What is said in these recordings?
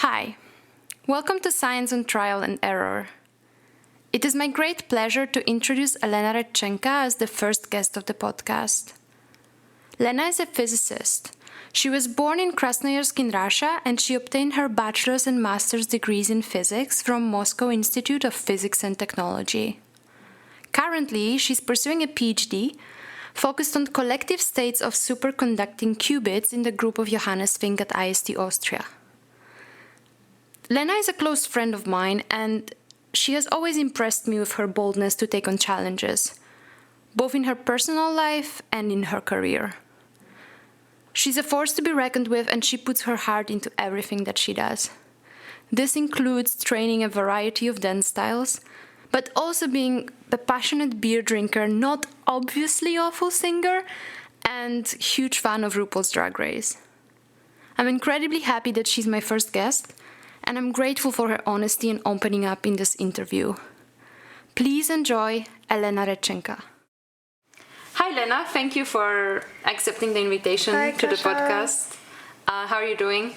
Hi, welcome to Science on Trial and Error. It is my great pleasure to introduce Elena Redchenko as the first guest of the podcast. Lena is a physicist. She was born in Krasnoyarsk in Russia, and she obtained her bachelor's and master's degrees in physics from Moscow Institute of Physics and Technology. Currently, she's pursuing a PhD focused on collective states of superconducting qubits in the group of Johannes Fink at IST Austria. Lena is a close friend of mine, and she has always impressed me with her boldness to take on challenges, both in her personal life and in her career. She's a force to be reckoned with, and she puts her heart into everything that she does. This includes training a variety of dance styles, but also being a passionate beer drinker, not obviously awful singer, and huge fan of RuPaul's Drag Race. I'm incredibly happy that she's my first guest, and I'm grateful for her honesty and opening up in this interview. Please enjoy Elena Redchenko. Hi, Lena. Thank you for accepting the invitation to the podcast. How are you doing?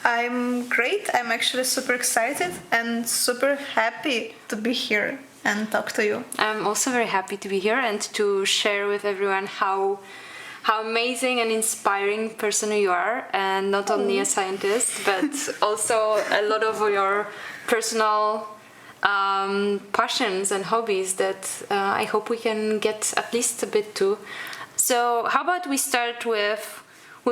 I'm great. I'm actually super excited and super happy to be here and talk to you. I'm also very happy to be here and to share with everyone how amazing and inspiring person you are, and not only a scientist, but also a lot of your personal passions and hobbies that I hope we can get at least a bit to. So how about we start with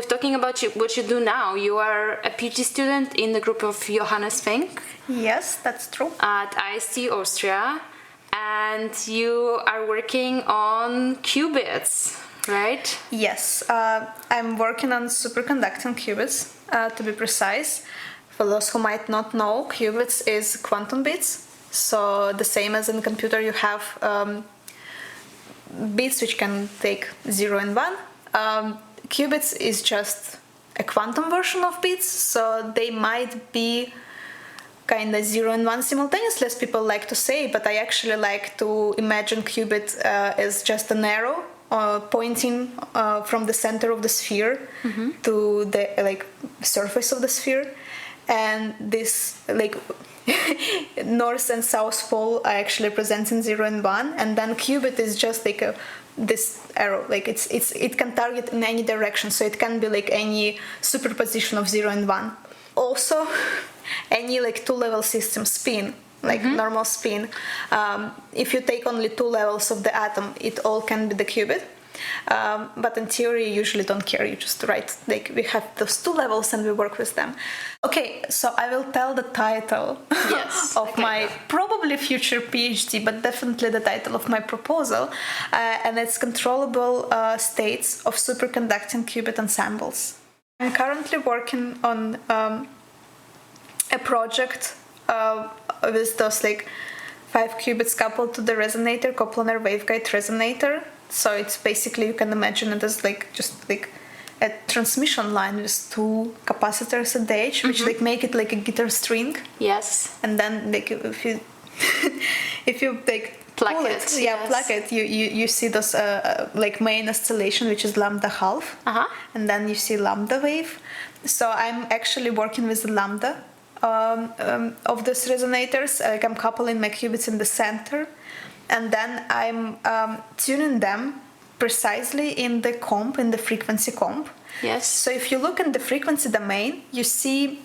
talking about what you do now. You are a PhD student in the group of Johannes Fink. Yes, that's true. At IST Austria, and you are working on qubits, right? Yes, I'm working on superconducting qubits, to be precise. For those who might not know, qubits is quantum bits. So the same as in a computer, you have bits which can take 0 and 1. Qubits is just a quantum version of bits, so they might be kind of 0 and 1 simultaneously, as people like to say, but I actually like to imagine qubit as just an arrow pointing from the center of the sphere to the surface of the sphere, and this north and south pole are actually representing 0 and 1, and then qubit is just this arrow, it can target in any direction, so it can be any superposition of 0 and 1. Also, any two-level system spin, normal spin, if you take only 2 levels of the atom, it all can be the qubit. But in theory, you usually don't care. You just write, we have those 2 levels and we work with them. Okay, so I will tell the title of my probably future PhD, but definitely the title of my proposal, and it's Controllable States of Superconducting Qubit Ensembles. I'm currently working on a project with those 5 qubits coupled to the resonator, coplanar waveguide resonator. So it's basically, you can imagine it as a transmission line with 2 capacitors at the edge, which make it like a guitar string. Yes. And then if you pluck it, pluck it, you see this main oscillation, which is lambda half, and then you see lambda wave. So I'm actually working with the lambda of these resonators. I'm coupling my qubits in the center, and then I'm tuning them precisely in the comp, in the frequency comp. Yes. So if you look in the frequency domain, you see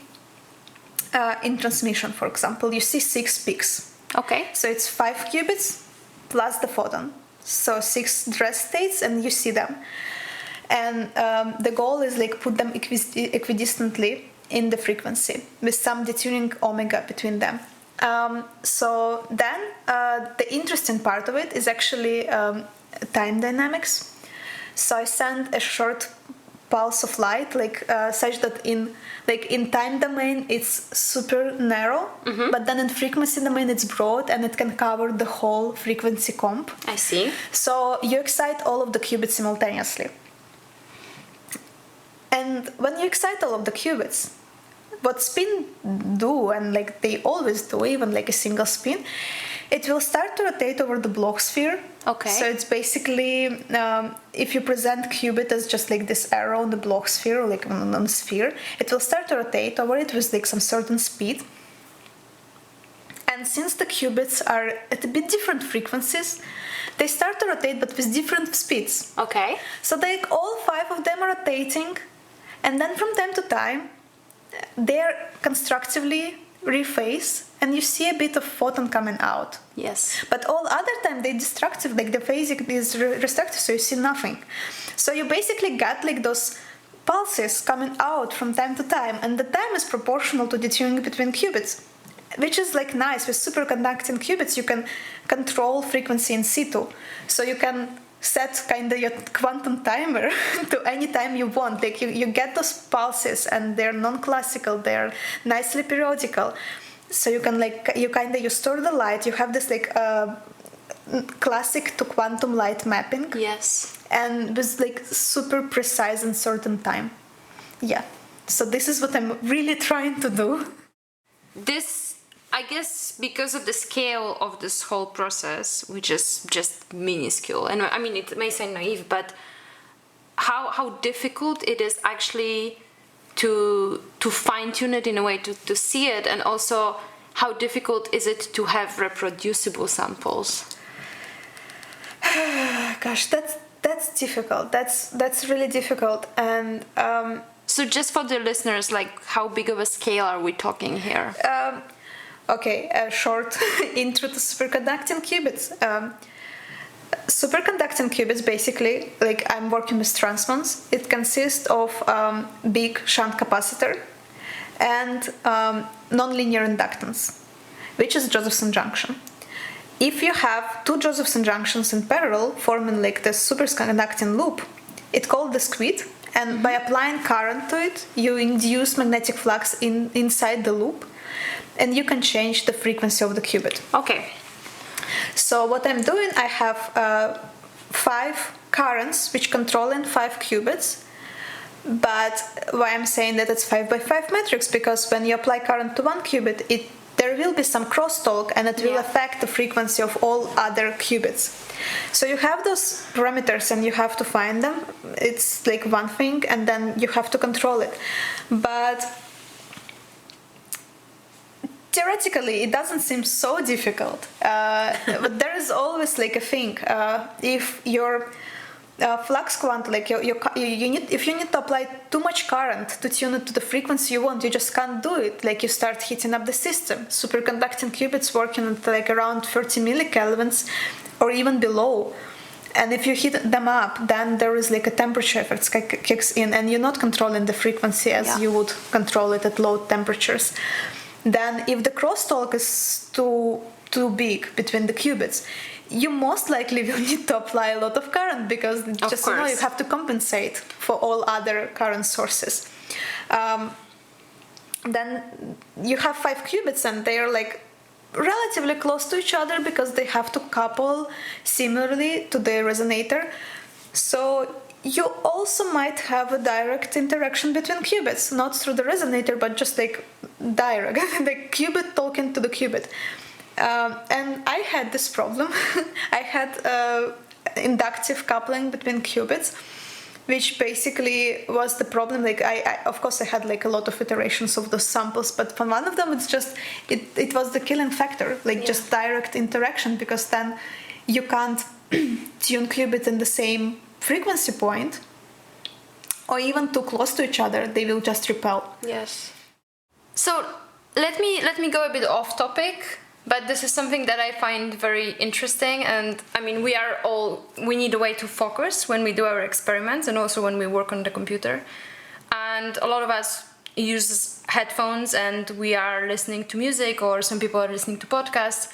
in transmission, for example, you see 6 peaks. Okay. So it's 5 qubits plus the photon. So 6 rest states, and you see them. And the goal is put them equidistantly in the frequency with some detuning omega between them. So then the interesting part of it is actually time dynamics. So I send a short pulse of light, such that in time domain it's super narrow, but then in frequency domain it's broad and it can cover the whole frequency comp. I see. So you excite all of the qubits simultaneously. And when you excite all of the qubits, what spin do, and they always do, even a single spin, it will start to rotate over the Bloch sphere Okay. So it's basically, if you present qubit as just like this arrow on the Bloch sphere, or like on a sphere, it will start to rotate over it with like some certain speed. And since the qubits are at a bit different frequencies, they start to rotate but with different speeds. Okay. So like all 5 of them are rotating, and then from time to time, they're constructively rephase, and you see a bit of photon coming out. Yes. But all other time they're destructive, like the phasic is destructive, so you see nothing. So you basically got like those pulses coming out from time to time, and the time is proportional to the tuning between qubits, which is like nice. With superconducting qubits, you can control frequency in situ, so you can set kind of your quantum timer to any time you want. Like you get those pulses, and they're non-classical, they're nicely periodical. So you can you store the light. You have this like classic to quantum light mapping. Yes. And with like super precise and certain time. Yeah. So this is what I'm really trying to do. This, I guess, because of the scale of this whole process, which is just minuscule, and I mean, it may sound naive, but how difficult it is actually to fine-tune it in a way to see it, and also how difficult is it to have reproducible samples? Gosh, that's difficult. That's really difficult. And so just for the listeners, like, how big of a scale are we talking here? Okay, a short intro to superconducting qubits. Superconducting qubits, basically, like I'm working with transmons. It consists of big shunt capacitor and nonlinear inductance, which is Josephson junction. If you have 2 Josephson junctions in parallel, forming like the superconducting loop, it's called the squid. And by applying current to it, you induce magnetic flux inside the loop, and you can change the frequency of the qubit. Okay. So what I'm doing, I have 5 currents which control in 5 qubits. But why I'm saying that it's 5 by 5 matrix, because when you apply current to one qubit, there will be some crosstalk, and it will affect the frequency of all other qubits. So you have those parameters and you have to find them. It's like one thing, and then you have to control it. But theoretically, it doesn't seem so difficult. But there is always like a thing. If your flux quant, like if you need to apply too much current to tune it to the frequency you want, you just can't do it. Like you start heating up the system. Superconducting qubits working at like around 30 millikelvins or even below. And if you heat them up, then there is like a temperature effect kicks in, and you're not controlling the frequency as you would control it at low temperatures. Then if the crosstalk is too big between the qubits, you most likely will need to apply a lot of current, because just you have to compensate for all other current sources. Then you have 5 qubits, and they are like relatively close to each other because they have to couple similarly to the resonator. So you also might have a direct interaction between qubits, not through the resonator, but just like direct, the qubit talking to the qubit. And I had this problem. I had inductive coupling between qubits, which basically was the problem. Like I of course I had like a lot of iterations of those samples, but for one of them it's just it was the killing factor, like just direct interaction, because then you can't tune qubit in the same frequency point, or even too close to each other, they will just repel. Yes. So let me go a bit off topic, but this is something that I find very interesting. And I mean, we need a way to focus when we do our experiments, and also when we work on the computer. And a lot of us use headphones and we are listening to music, or some people are listening to podcasts.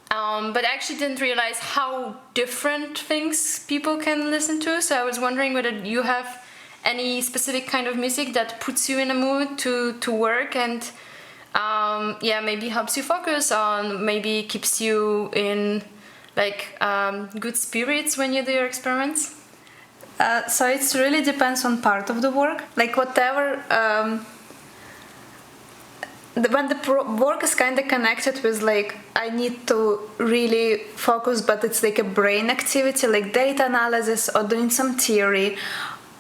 But I actually didn't realize how different things people can listen to. So I was wondering whether you have any specific kind of music that puts you in a mood to work, and maybe helps you focus on, maybe keeps you in like good spirits when you do your experiments. So it really depends on part of the work. Like whatever when the work is kind of connected with like I need to really focus, but it's like a brain activity, like data analysis or doing some theory,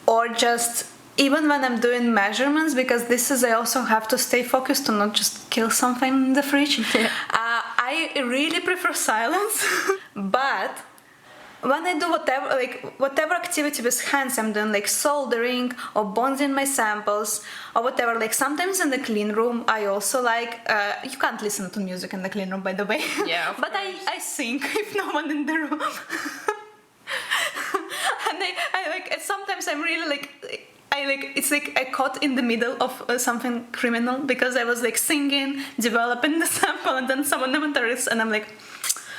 or just even when I'm doing measurements, because this is I also have to stay focused to not just kill something in the fridge. I really prefer silence, but when I do whatever activity with hands I'm doing, like soldering or bonding my samples or whatever, like sometimes in the clean room I also like, you can't listen to music in the clean room, by the way. Yeah. But I sing if no one in the room. And I like, sometimes I'm really like, it's like I caught in the middle of something criminal, because I was like singing, developing the sample, and then someone enters and I'm like,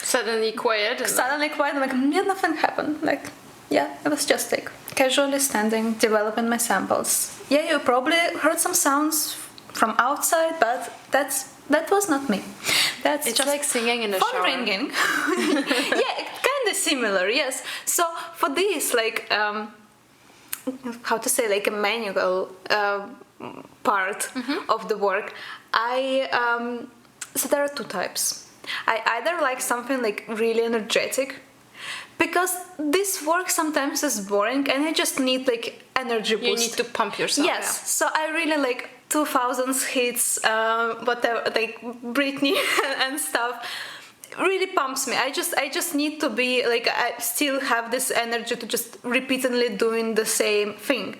Suddenly quiet. I'm like, yeah, nothing happened. Like, yeah, I was just like casually standing, developing my samples. Yeah, you probably heard some sounds from outside, but that was not me. It's just like singing in a phone shower. Ringing. Yeah, kind of similar. Yes. So for this, like, how to say, like a manual part of the work, so there are two types. I either like something like really energetic, because this work sometimes is boring and I just need like energy boost. You need to pump yourself. Yes, yeah. So I really like 2000s hits, whatever, like Britney and stuff. Really pumps me. I just need to be like, I still have this energy to just repeatedly doing the same thing.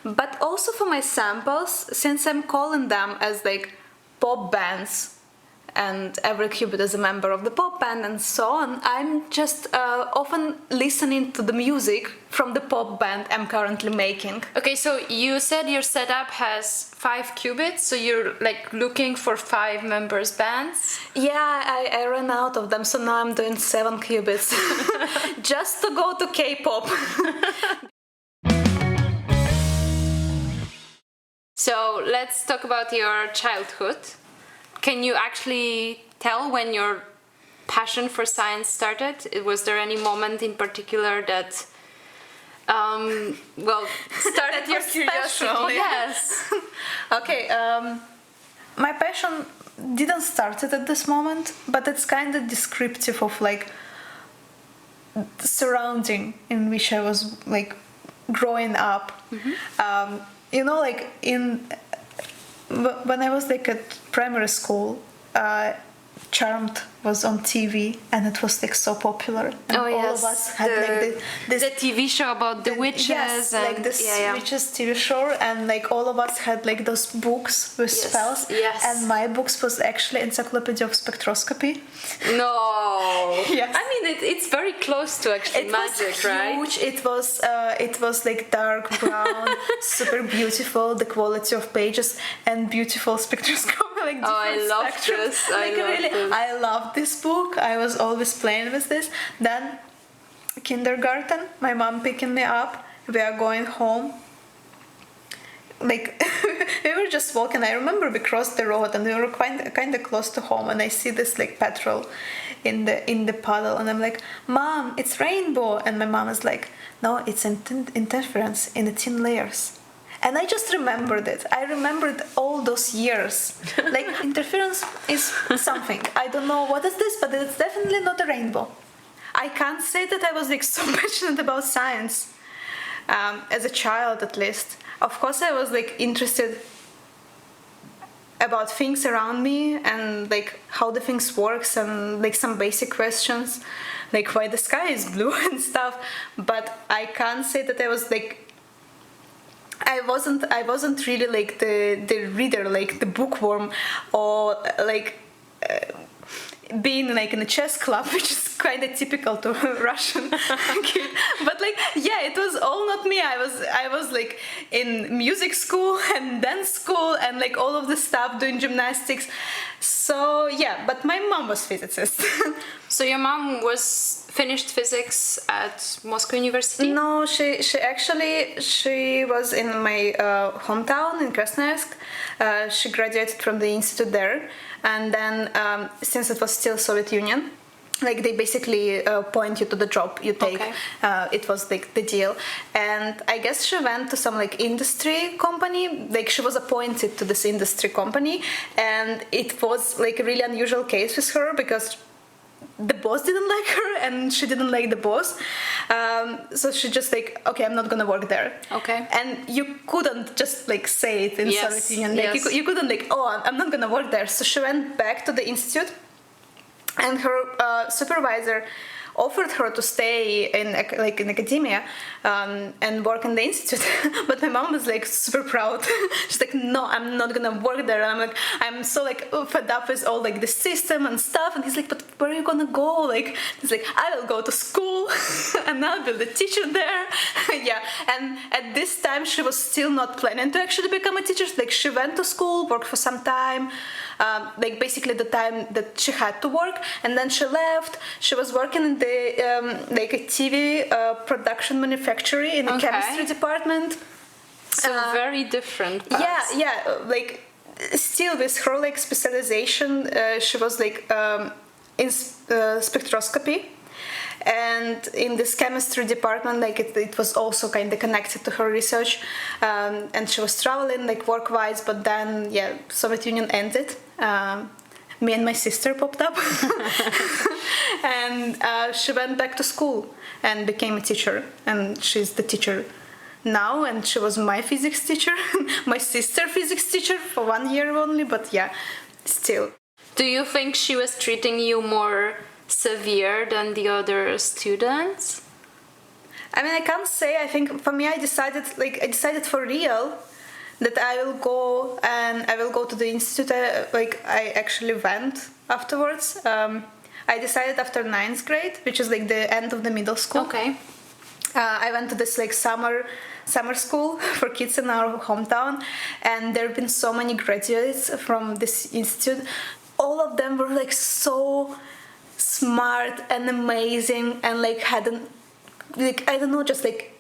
But also for my samples, since I'm calling them as like pop bands, and every qubit is a member of the pop band and so on, I'm just often listening to the music from the pop band I'm currently making. Okay, so you said your setup has 5 qubits, so you're like looking for 5 members bands? Yeah, I ran out of them, so now I'm doing 7 qubits just to go to K-pop. So let's talk about your childhood. Can you actually tell when your passion for science started? Was there any moment in particular that, started your curiosity? Yes. Okay, my passion didn't start at this moment, but it's kind of descriptive of like the surrounding in which I was like growing up. You know, like when I was like at primary school, Charmed was on TV and it was like so popular. And all of us had like this TV show about the witches. Yes, and, like this witches TV show, and like all of us had like those books with spells. Yes. And my books was actually Encyclopedia of Spectroscopy. No. Yes. I mean, it's very close to actually magic, right? It was like dark brown, super beautiful. The quality of pages and beautiful spectroscopy. Like I love this. I loved this book. I was always playing with this. Then kindergarten, my mom picking me up. We are going home. Like we were just walking. I remember we crossed the road and we were kind of close to home. And I see this like petrol in the puddle, and I'm like, "Mom, it's rainbow." And my mom is like, "No, it's interference in the thin layers." And I just remembered it. I remembered all those years. Like, interference is something. I don't know what is this, but it's definitely not a rainbow. I can't say that I was like so passionate about science, as a child at least. Of course, I was like interested about things around me and like how the things works and like some basic questions, like why the sky is blue and stuff. But I can't say that I was like, I wasn't really like the reader, like the bookworm, or like being like in a chess club, which is kind of typical to a Russian kid. But like, yeah, it was all not me. I was like in music school and dance school and like all of the stuff, doing gymnastics. So yeah, but my mom was physicist. So your mom finished physics at Moscow University? No, she was in my hometown in Krasnoyarsk. She graduated from the institute there, and then since it was still Soviet Union, like they basically point you to the job you take. Okay. It was like the deal, and I guess she went to some like industry company. Like she was appointed to this industry company, and it was like a really unusual case with her because the boss didn't like her and she didn't like the boss. So she just like, okay, I'm not gonna work there. Okay. And you couldn't just like say it in Soviet Union. Like Yes. you couldn't like, oh, I'm not gonna work there. So she went back to the institute, and her supervisor offered her to stay in academia and work in the institute. But my mom was like super proud. She's like, no, I'm not gonna work there. And I'm like, I'm so like fed up with all like the system and stuff. And he's like, but where are you gonna go? Like, he's like, I will go to school and I'll be the teacher there. Yeah. And at this time she was still not planning to actually become a teacher. Like she went to school, worked for some time, like basically the time that she had to work, and then she left. She was working in the like a TV production manufacturing in the chemistry department. So very different paths. Yeah, like still with her like specialization, she was like in spectroscopy. And in this chemistry department, like it was also kind of connected to her research, and she was traveling like work-wise. But then, yeah, Soviet Union ended. Me and my sister popped up, and she went back to school and became a teacher. And she's the teacher now. And she was my physics teacher, my sister physics teacher for 1 year only. But yeah, still. Do you think she was treating you more severe than the other students? I mean, I can't say. I think for me, I decided for real that I will go to the institute. I actually went afterwards. I decided after 9th grade, which is like the end of the middle school. Okay. I went to this like summer school for kids in our hometown, and there have been so many graduates from this institute. All of them were like so smart and amazing, and like hadn't, like, I don't know, just like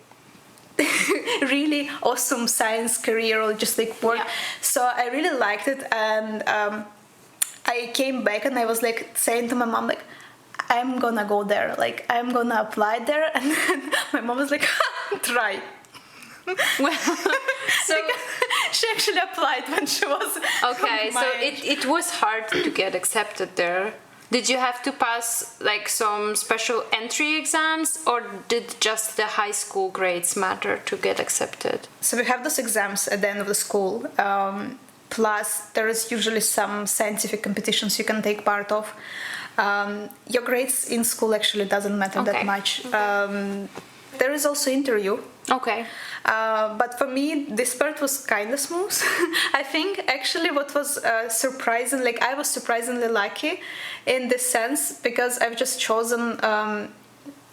really awesome science career or just like work. Yeah. So I really liked it, and I came back and I was like saying to my mom, like, I'm gonna go there, like I'm gonna apply there. And then my mom was like, try. Well, so she actually applied when she was okay, so it was hard to get accepted there. Did you have to pass like some special entry exams, or did just the high school grades matter to get accepted? So we have those exams at the end of the school. Plus, there is usually some scientific competitions you can take part of. Your grades in school actually doesn't matter that much. There is also interview. Okay. But for me, this part was kind of smooth. I think actually what was surprising, like I was surprisingly lucky in this sense, because I've just chosen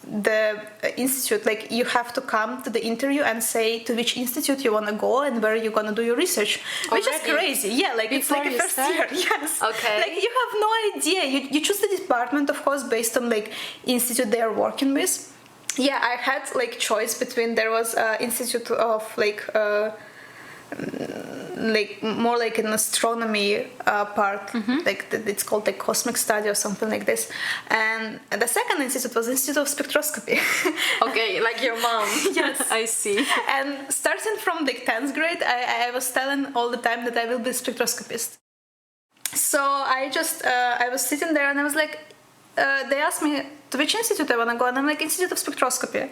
the institute. Like you have to come to the interview and say to which institute you want to go and where you're going to do your research. Which is crazy. Yeah, like before it's like a first year. Yes. Okay. Like you have no idea. You choose the department, of course, based on like institute they are working with. Yeah, I had like choice between, there was institute of like more like an astronomy part, like it's called like cosmic study or something like this, and the second institute was Institute of Spectroscopy. Okay, like your mom. Yes. I see. And starting from like 10th grade, I was telling all the time that I will be a spectroscopist. So I was sitting there and I was like, they asked me to which institute I want to go, and I'm like, Institute of Spectroscopy.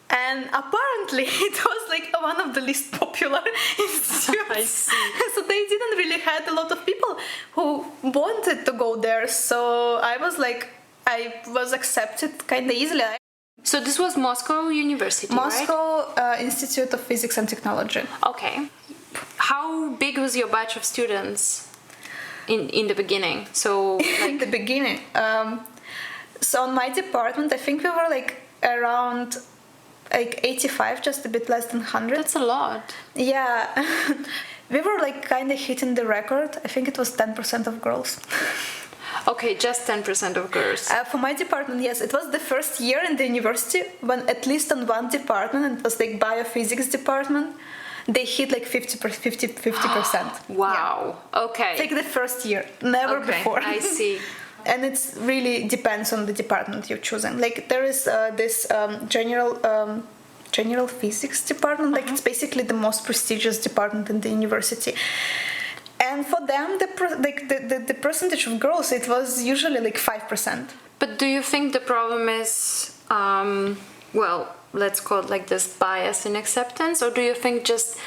And apparently it was like one of the least popular institutes. I see. So they didn't really had a lot of people who wanted to go there. So I was accepted kind of easily. So this was Moscow University, Moscow Institute of Physics and Technology. Okay. How big was your batch of students in the beginning? So like in the beginning. So on my department, I think we were like around like 85, just a bit less than 100. that's a lot. Yeah. We were like kind of hitting the record. I think it was 10% of girls. Okay, just 10% of girls. For my department, yes. It was the first year in the university when at least on one department, and it was like biophysics department, they hit like 50%. Wow. Yeah. Okay. It's like the first year, never before. I see. And it's really depends on the department you're choosing. Like there is this general physics department. Like it's basically the most prestigious department in the university. And for them, the percentage of girls, it was usually like 5%. But do you think the problem is, let's call it like this bias in acceptance, or do you think just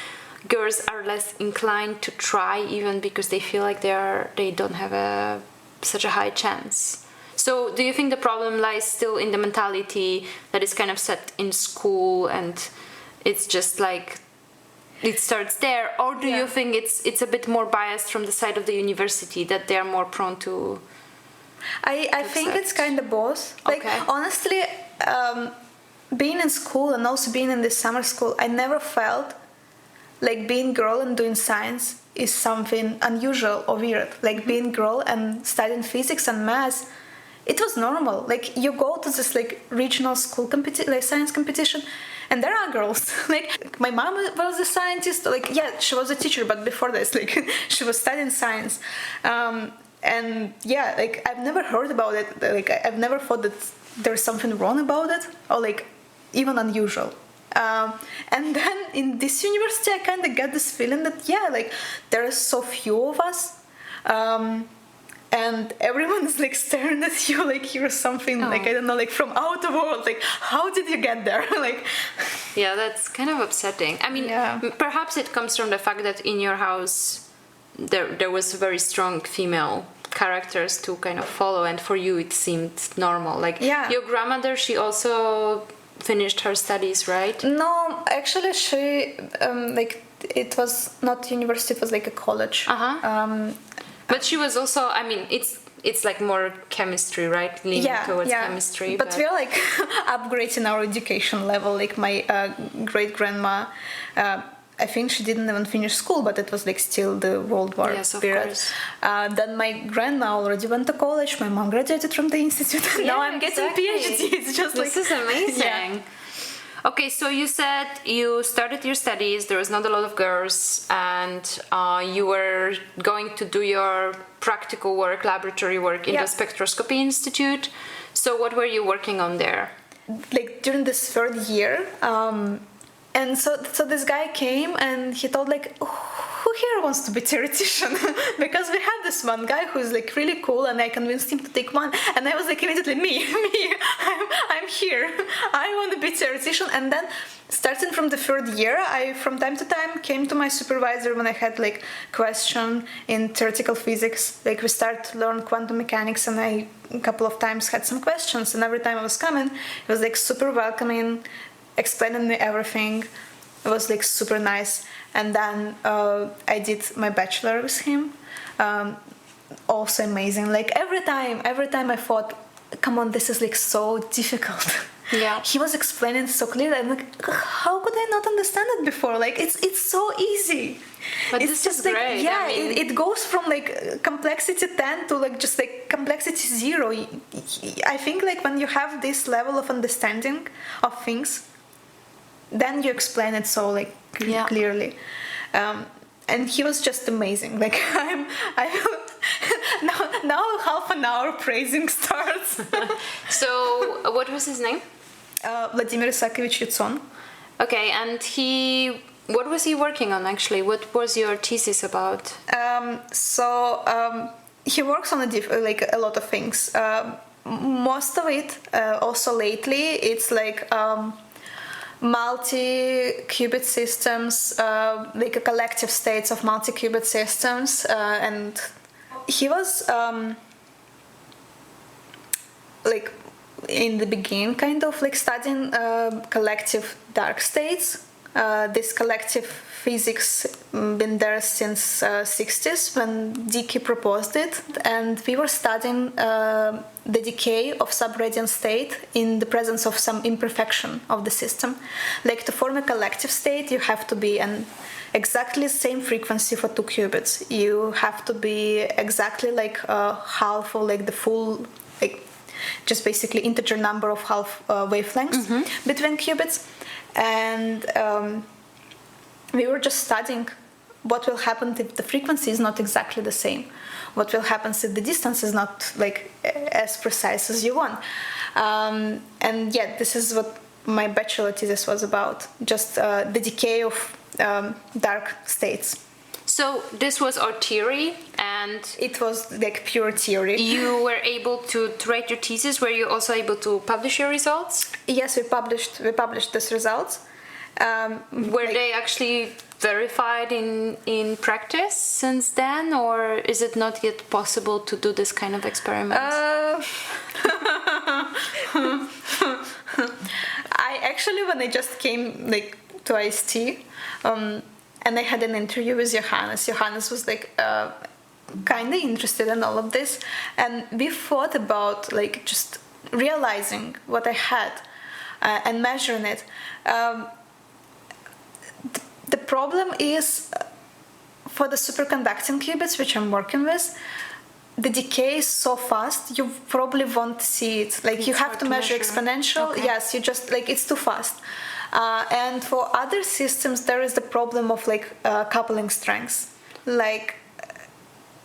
girls are less inclined to try even because they feel like they don't have such a high chance? So do you think the problem lies still in the mentality that is kind of set in school and it's just like it starts there, or do you think it's a bit more biased from the side of the university that they are more prone to? I think it's kind of both. Like honestly, being in school and also being in this summer school, I never felt like being girl and doing science is something unusual or weird. Like being girl and studying physics and math, it was normal. Like you go to this like regional school science competition, and there are girls. Like my mom was a scientist. Like she was a teacher, but before this, like she was studying science. And yeah, like I've never heard about it. Like I've never thought that there's something wrong about it or like even unusual. And then in this university, I kind of get this feeling that like there are so few of us. And everyone's like staring at you like you're something like, I don't know, like from outer world. Like, how did you get there? Like, yeah, that's kind of upsetting. I mean, perhaps it comes from the fact that in your house there was very strong female characters to kind of follow, and for you it seemed normal. Like, your grandmother, she also finished her studies, right? No, actually, she like it was not university; it was like a college. But she was also, I mean, it's like more chemistry, right? Leaning towards chemistry. But we're like upgrading our education level. Like my great grandma, I think she didn't even finish school, but it was like still the World War period. Then my grandma already went to college. My mom graduated from the institute. Now I'm getting PhD. It's just this is amazing. Okay, so you said you started your studies, there was not a lot of girls, and you were going to do your practical work, laboratory work in the Spectroscopy Institute. So what were you working on there? Like during this third year, and so this guy came and he told like, who here wants to be theoretician? Because we had this one guy who's like really cool, and I convinced him to take one, and I was like immediately me, I'm here, I want to be theoretician. And then starting from the third year, I from time to time came to my supervisor when I had like question in theoretical physics. Like we started to learn quantum mechanics, and I a couple of times had some questions, and every time I was coming, it was like super welcoming, explaining me everything. It was like super nice. And then I did my bachelor with him. Also amazing. Like every time I thought, come on, this is like so difficult. Yeah. He was explaining so clearly. I'm like, how could I not understand it before? Like it's so easy. But it's this just is like great. I mean, it goes from like complexity 10 to like just like complexity 0. I think like when you have this level of understanding of things, then you explain it so like clearly, and he was just amazing. Like now half an hour praising starts. So what was his name? Vladimir Isakovich Yutson. Okay, and what was he working on actually? What was your thesis about? He works on a lot of things. Most of it, also lately, it's like multi-qubit systems, like a collective states of multi-qubit systems, and he was like in the beginning kind of like studying collective dark states. This collective physics been there since 60s when Dickey proposed it, and we were studying the decay of subradiant state in the presence of some imperfection of the system. Like to form a collective state, you have to be an exactly same frequency for 2 qubits. You have to be exactly like half or like the full, like just basically integer number of half wavelengths between qubits. And we were just studying what will happen if the frequency is not exactly the same? What will happen if the distance is not like as precise as you want? And yeah, this is what my bachelor thesis was about, just the decay of dark states. So this was our theory, and it was like pure theory. You were able to write your thesis. Were you also able to publish your results? Yes, we published these results. Were they actually verified in practice since then, or is it not yet possible to do this kind of experiments? I actually, when I just came like to IST, and I had an interview with Johannes. Johannes was like kind of interested in all of this, and we thought about like just realizing what I had and measuring it. The problem is for the superconducting qubits, which I'm working with, the decay is so fast you probably won't see it. Like, you have to measure exponential. Okay. Yes, you just like, it's too fast. And for other systems, there is the problem of like coupling strengths. Like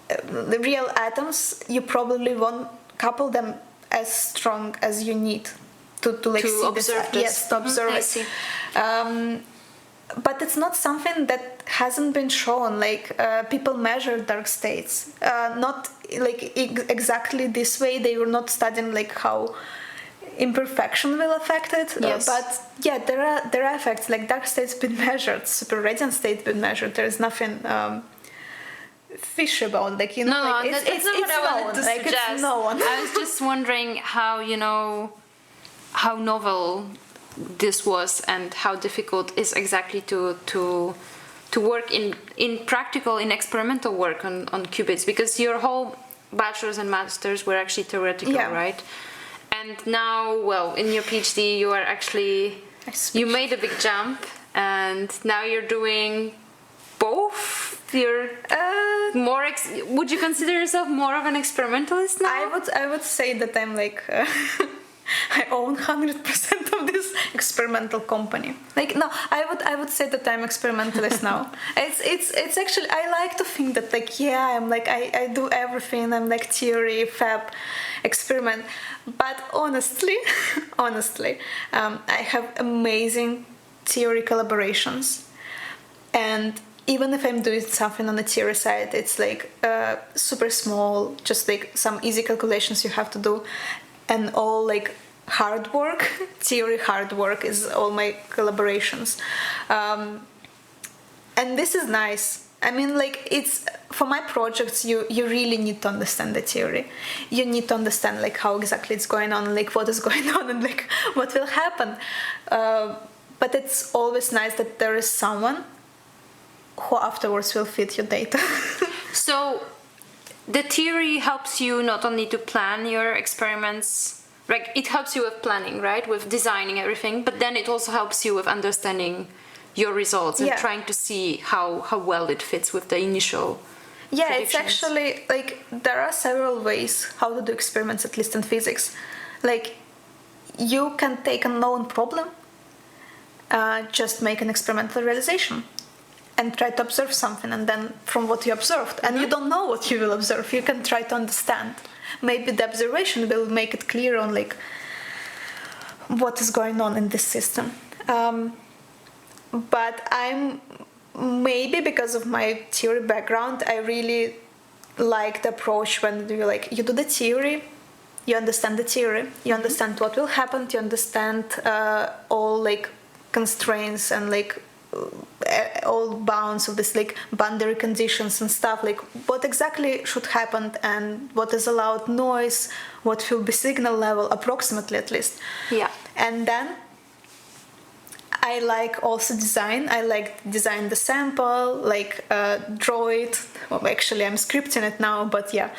the real atoms, you probably won't couple them as strong as you need to like to see observe this. Yes, to observe it. I see. But it's not something that hasn't been shown. Like people measure dark states, not like exactly this way. They were not studying like how imperfection will affect it. Yes. But yeah, there are effects. Like dark states been measured, super radiant state been measured. There is nothing fish about, like, you know. No, like, that's not what I wanted to suggest. It's known. I was just wondering how, you know, how novel this was and how difficult is exactly to work in practical, in experimental work on qubits, because your whole bachelor's and master's were actually theoretical, right? And now, well, in your PhD you are actually, you made a big jump, and now you're doing both. You're more would you consider yourself more of an experimentalist now? I would say that I'm like I own 100% of this experimental company. Like, no, I would say that I'm experimentalist now. It's actually, I like to think that, like, yeah, I'm like, I do everything. I'm like theory, fab, experiment. But honestly, I have amazing theory collaborations. And even if I'm doing something on the theory side, it's like super small, just like some easy calculations you have to do. And all like hard work, theory hard work is all my collaborations. And this is nice. I mean, like, it's, for my projects, you really need to understand the theory. You need to understand like how exactly it's going on, like what is going on, and like what will happen. But it's always nice that there is someone who afterwards will fit your data. So the theory helps you not only to plan your experiments, like it helps you with planning, right, with designing everything, but then it also helps you with understanding your results and trying to see how well it fits with the initial predictions. It's actually like there are several ways how to do experiments, at least in physics. Like, you can take a known problem, just make an experimental realization and try to observe something, and then from what you observed, and you don't know what you will observe, you can try to understand. Maybe the observation will make it clear on like what is going on in this system. But I'm, maybe because of my theory background, I really like the approach when you do the theory, you understand the theory, you understand what will happen, you understand all like constraints and like all bounds of this, like boundary conditions and stuff, like what exactly should happen and what is allowed noise, what will be signal level, approximately at least. And then I like also design. I like design the sample, like draw it. Well, actually, I'm scripting it now, but yeah.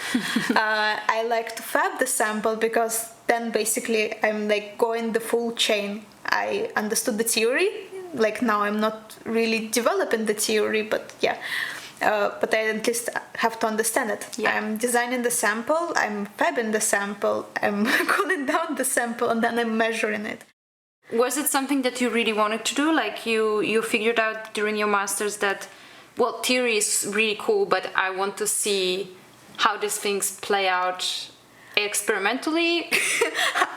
I like to fab the sample, because then basically I'm like going the full chain. I understood the theory. Like, now I'm not really developing the theory, but but I at least have to understand it. I'm designing the sample, I'm fabbing the sample, I'm cooling down the sample, and then I'm measuring it. Was it something that you really wanted to do? Like, you figured out during your master's that well, theory is really cool, but I want to see how these things play out experimentally.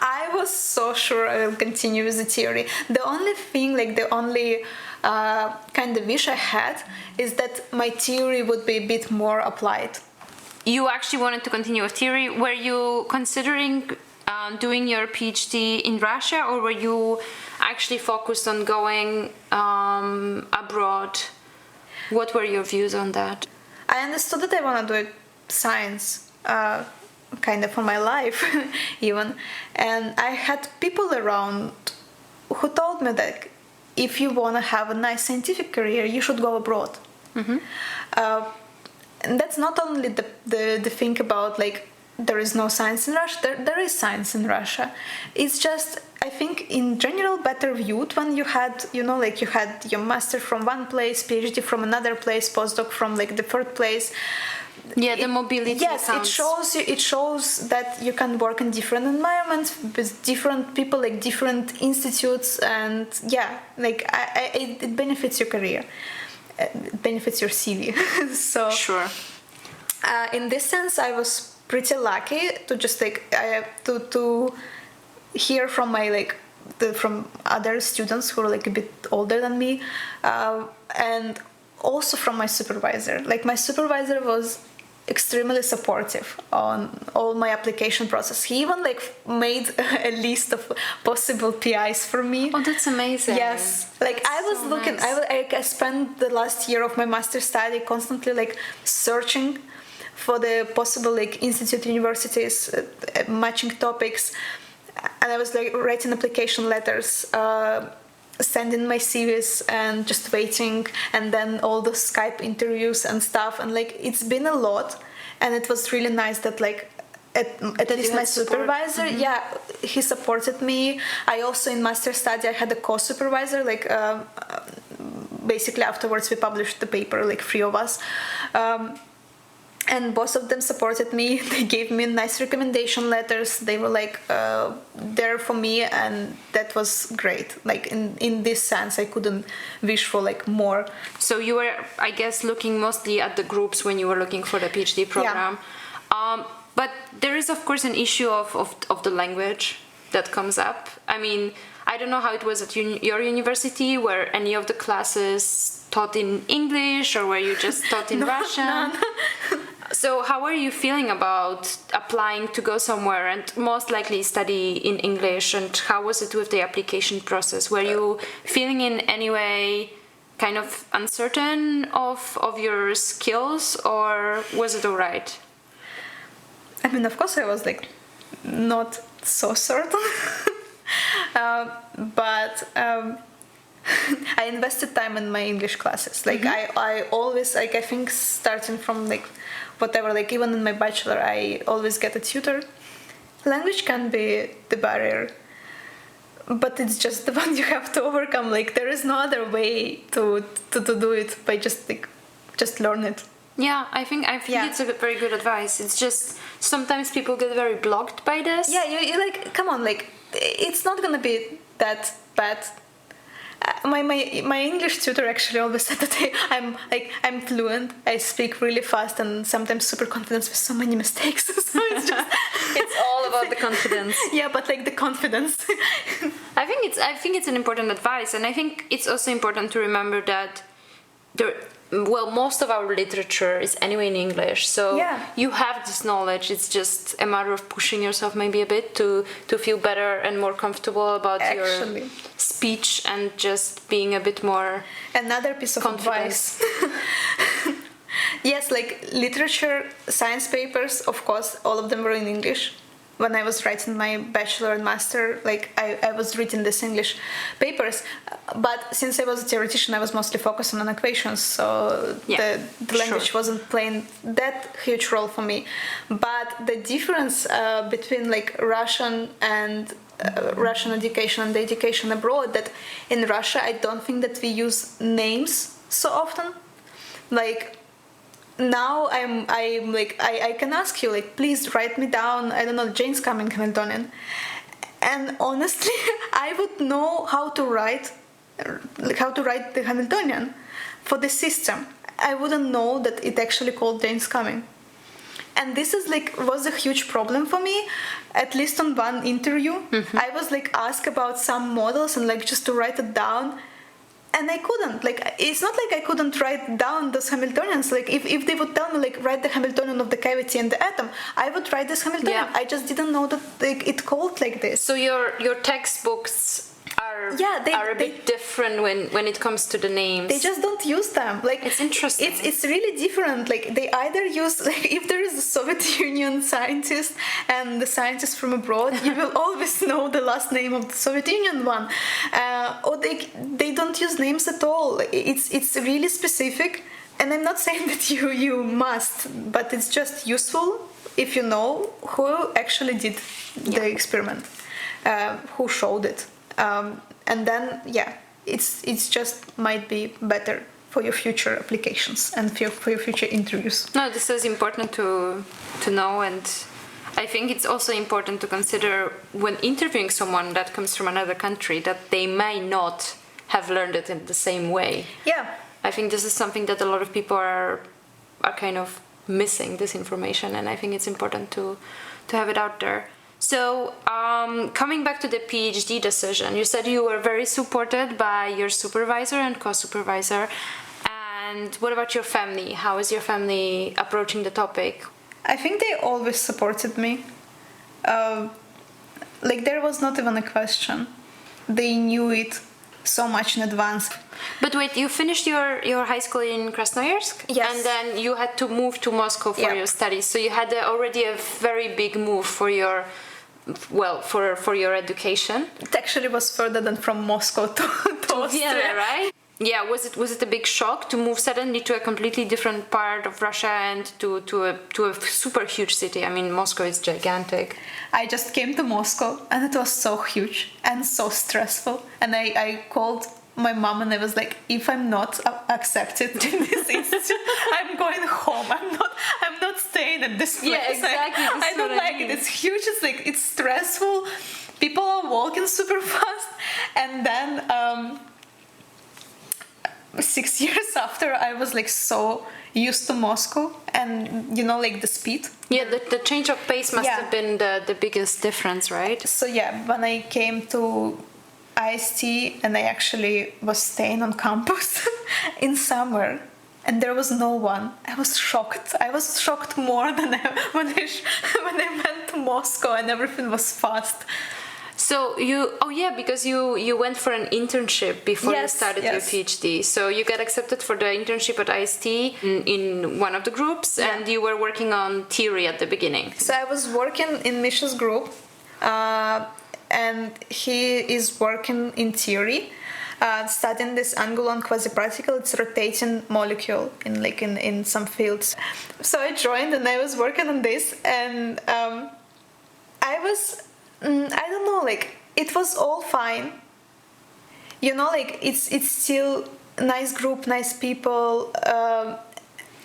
I was so sure I will continue with the theory. The only thing, like the only kind of wish I had is that my theory would be a bit more applied. You actually wanted to continue with theory. Were you considering doing your PhD in Russia, or were you actually focused on going abroad? What were your views on that? I understood that I want to do science, kind of for my life, even. And I had people around who told me that if you want to have a nice scientific career, you should go abroad. Mm-hmm. And that's not only the thing about like there is no science in Russia. There is science in Russia. It's just, I think, in general, better viewed when you had, like you had your master from one place, PhD from another place, postdoc from like the third place. Yeah, the mobility. Yes, sounds... it shows that you can work in different environments with different people, like different institutes, and yeah, like it benefits your career, it benefits your CV. So sure. In this sense, I was pretty lucky to just like to hear from my from other students who are like a bit older than me, and also from my supervisor. Like my supervisor was extremely supportive on all my application process. He even like made a list of possible PIs for me. Oh, that's amazing. Yes, like that's I was so looking. Nice. I spent the last year of my master's study constantly like searching for the possible like institute, universities, matching topics, and I was like writing application letters, sending my CVs and just waiting, and then all the Skype interviews and stuff, and like it's been a lot, and it was really nice that like at least my supervisor, mm-hmm. yeah, he supported me. I also in master study I had a co-supervisor, like basically afterwards we published the paper, like 3 of us. And both of them supported me. They gave me nice recommendation letters. They were like there for me, and that was great. Like in this sense, I couldn't wish for like more. So you were, I guess, looking mostly at the groups when you were looking for the PhD program. Yeah. But there is, of course, an issue of the language that comes up. I mean, I don't know how it was at your university. Were any of the classes taught in English, or were you just taught in Russian? None. So how are you feeling about applying to go somewhere and most likely study in English, and how was it with the application process? Were you feeling in any way kind of uncertain of your skills, or was it all right? I mean, of course I was like not so certain, but I invested time in my English classes. Like mm-hmm. I always, like I think starting from like whatever, like even in my bachelor, I always get a tutor. Language can be the barrier, but it's just the one you have to overcome. Like there is no other way to do it by just learn it. Yeah, I think it's a very good advice. It's just sometimes people get very blocked by this. Yeah, you like, come on, like it's not gonna be that bad. My English tutor actually always said that I'm fluent. I speak really fast and sometimes super confident with so many mistakes. So it's all about the confidence. Yeah, but like the confidence. I think it's an important advice, and I think it's also important to remember that most of our literature is anyway in English, so yeah. You have this knowledge. It's just a matter of pushing yourself maybe a bit to feel better and more comfortable about your speech, and just being a bit more another piece of advice. Yes, like literature, science papers, of course, all of them were in English. When I was writing my bachelor and master, like I was reading these English papers, but since I was a theoretician, I was mostly focused on equations, so the language wasn't playing that huge role for me. But the difference between like Russian and Russian education and the education abroad, that in Russia I don't think that we use names so often. Like now I'm like I can ask you like, please write me down, I don't know, Jane's coming Hamiltonian, and honestly I would know how to write the Hamiltonian for the system. I wouldn't know that it actually called Jane's coming. And this is was a huge problem for me, at least on one interview. I was asked about some models and just to write it down. And I couldn't. It's not I couldn't write down those Hamiltonians. If they would tell me, write the Hamiltonian of the cavity and the atom, I would write this Hamiltonian. Yeah. I just didn't know that it called like this. So your textbooks are a bit different when it comes to the names. They just don't use them. It's interesting. It's really different. They either use if there is a Soviet Union scientist and the scientist from abroad, you will always know the last name of the Soviet Union one, or they don't use names at all. It's really specific, and I'm not saying that you must, but it's just useful if you know who actually did the experiment, who showed it. And then, it's just might be better for your future applications and for your future interviews. No, this is important to know, and I think it's also important to consider when interviewing someone that comes from another country that they may not have learned it in the same way. Yeah. I think this is something that a lot of people are kind of missing, this information, and I think it's important to have it out there. So, coming back to the PhD decision, you said you were very supported by your supervisor and co-supervisor. And what about your family? How is your family approaching the topic? I think they always supported me. There was not even a question. They knew it so much in advance. But wait, you finished your high school in Krasnoyarsk? Yes. And then you had to move to Moscow for your studies. So you had already a very big move for your education. It actually was further than from Moscow to Austria. Vienna, right? Yeah, was it a big shock to move suddenly to a completely different part of Russia and to a super huge city? I mean, Moscow is gigantic. I just came to Moscow and it was so huge and so stressful. And I called my mom and I was like, if I'm not accepted in this institute, I'm going home. I'm not staying at this place. Yeah, exactly. I don't like it. It's huge. It's stressful. People are walking super fast. And then 6 years after, I was so used to Moscow and the speed. Yeah, the change of pace must have been the biggest difference, right? So when I came to IST and I actually was staying on campus in summer and there was no one, I was shocked. I was shocked more than when I went to Moscow and everything was fast. So because you went for an internship before you started your PhD. So you got accepted for the internship at IST in one of the groups, and you were working on theory at the beginning. So I was working in Misha's group, and he is working in theory, studying this angular quasi-particle. It's a rotating molecule in some fields. So I joined and I was working on this, and I was. I don't know, it was all fine. It's still a nice group, nice people,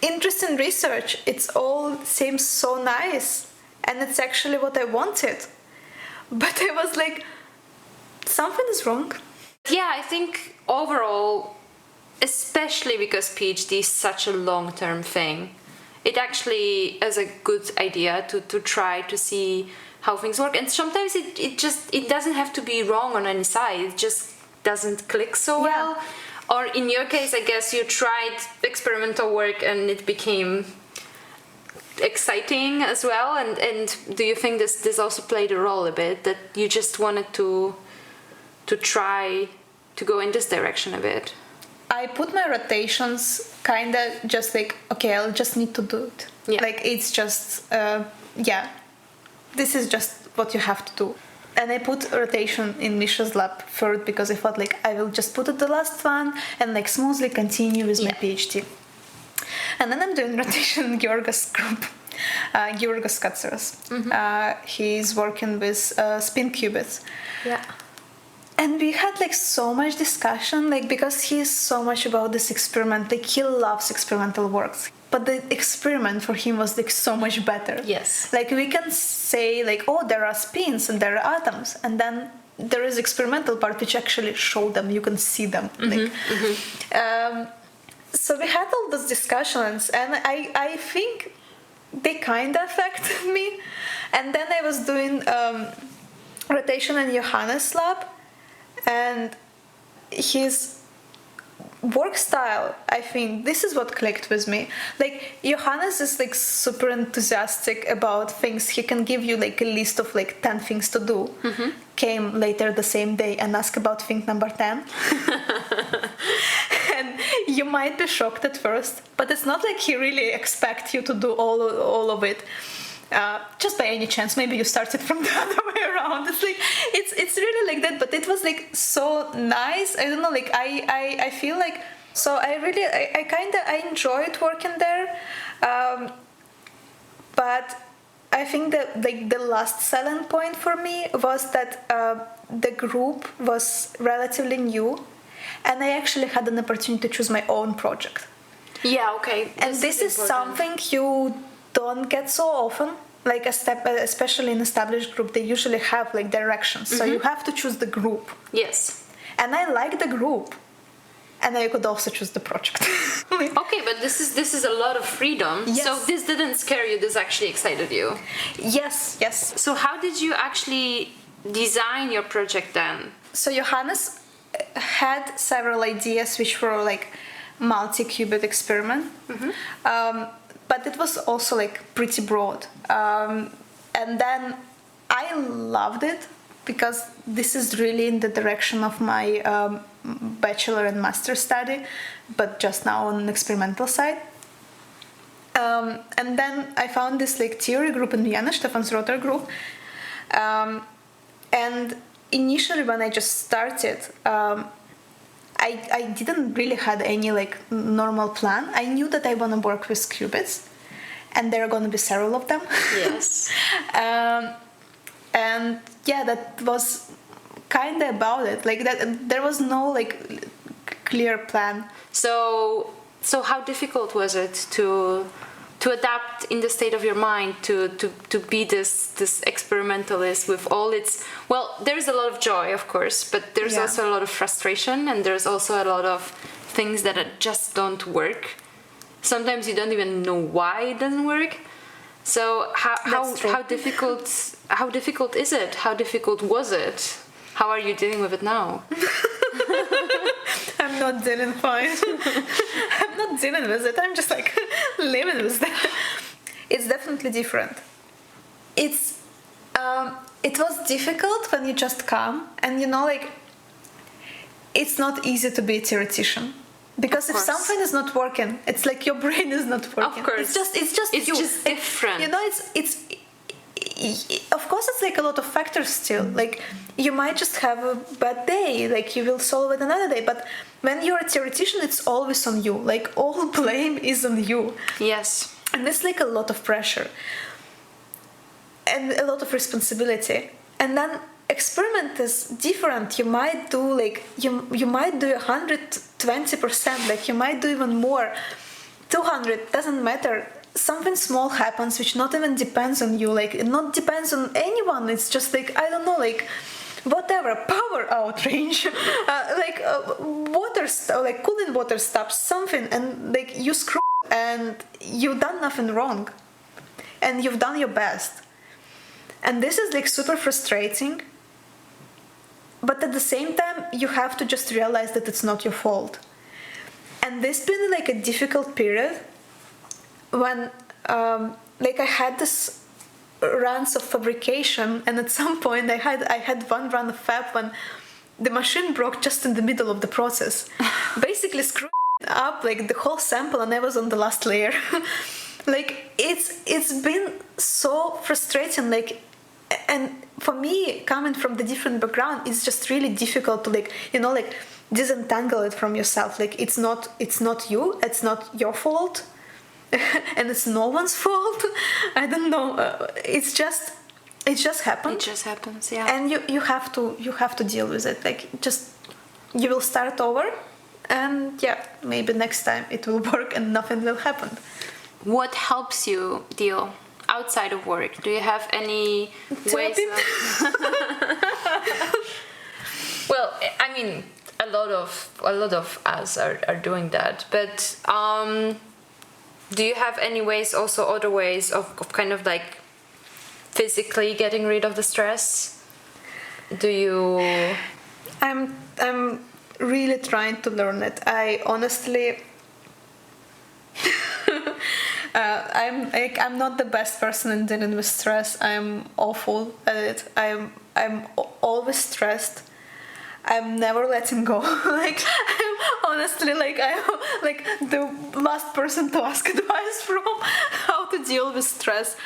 interesting research. It's all seems so nice. And it's actually what I wanted. But I was something is wrong. Yeah, I think overall, especially because PhD is such a long-term thing, it actually is a good idea to try to see how things work, and sometimes it doesn't have to be wrong on any side. It just doesn't click so well. Or in your case, I guess you tried experimental work and it became exciting as well. And do you think this also played a role a bit, that you just wanted to try to go in this direction a bit? I put my rotations kind of just okay, I'll just need to do it. Yeah. It's just this is just what you have to do. And I put rotation in Misha's lab first because I thought I will just put it the last one and smoothly continue with my PhD. And then I'm doing rotation in Georgos group, Georgos Katsaras. He's working with spin qubits. Yeah. And we had so much discussion, because he's so much about this experiment. He loves experimental works. But the experiment for him was so much better. Yes. We can say oh, there are spins and there are atoms, and then there is experimental part which actually show them. You can see them. So we had all those discussions, and I think they kind of affected me. And then I was doing rotation in Johannes' lab, and his work style, I think this is what clicked with me. Like, Johannes is like super enthusiastic about things. He can give you like a list of like 10 things to do. Came later the same day and asked about thing number 10. And you might be shocked at first, but it's not like he really expects you to do all of it. Just by any chance, maybe you started from the other way around. It's like it's really like that, but it was like so nice. I don't know, like I feel like, so I enjoyed working there, but I think that like the last selling point for me was that the group was relatively new, and I actually had an opportunity to choose my own project. Yeah, okay. And this is something you don't get so often. Like especially in established group, they usually have like directions. So you have to choose the group. Yes. And I like the group. And I could also choose the project. Okay, but this is a lot of freedom. Yes. So this didn't scare you, this actually excited you. Yes. So how did you actually design your project then? So Johannes had several ideas which were like multi-qubit experiment. But it was also like pretty broad. And then I loved it because this is really in the direction of my bachelor and master study, but just now on an experimental side. And then I found this like theory group in Vienna, Stefan's Rotor group. And initially when I just started, I didn't really had any like normal plan. I knew that I want to work with qubits, and there are going to be several of them. Yes. And yeah, that was kind of about it. Like that, there was no like clear plan. So how difficult was it to adapt in the state of your mind to be this experimentalist with all its, well, there's a lot of joy, of course, but there's also a lot of frustration, and there's also a lot of things that just don't work. Sometimes you don't even know why it doesn't work. So how difficult is it? How difficult was it? How are you dealing with it now? I'm not dealing fine. I'm not dealing with it. I'm just like living with it. It's definitely different. It was difficult when you just come, and you know, like, it's not easy to be a theoretician. Because if something is not working, it's like your brain is not working. Of course. It's just different. You know, it's of course it's like a lot of factors still. Like, you might just have a bad day, like you will solve it another day. But when you're a theoretician, it's always on you. Like, all blame is on you. Yes. And there's like a lot of pressure and a lot of responsibility. And then experiment is different. You might do like you might do 120%, like you might do even more, 200, doesn't matter. Something small happens which not even depends on you, like it not depends on anyone. It's just like, I don't know, like whatever, power outrage, like cooling water stops, something, and like you screw and you've done nothing wrong, and you've done your best. And this is like super frustrating. But at the same time, you have to just realize that it's not your fault. And this been like a difficult period when like I had this runs of fabrication, and at some point I had one run of fab when the machine broke just in the middle of the process. Basically screwed up like the whole sample, and I was on the last layer. Like it's been so frustrating, like. And for me, coming from the different background, it's just really difficult to like, you know, like disentangle it from yourself. Like it's not you, it's not your fault, and it's no one's fault. I don't know. It just happens. It just happens, yeah. And you have to deal with it. Like just you will start over, and yeah, maybe next time it will work and nothing will happen. What helps you deal outside of work? Do you have any ways of... Well, I mean, a lot of us are doing that. But do you have any ways, also other ways of kind of like physically getting rid of the stress? Do you? I'm really trying to learn it. I honestly, I'm not the best person in dealing with stress. I'm awful at it. I'm always stressed. I'm never letting go. Like, I'm honestly, like, I'm like the last person to ask advice from how to deal with stress.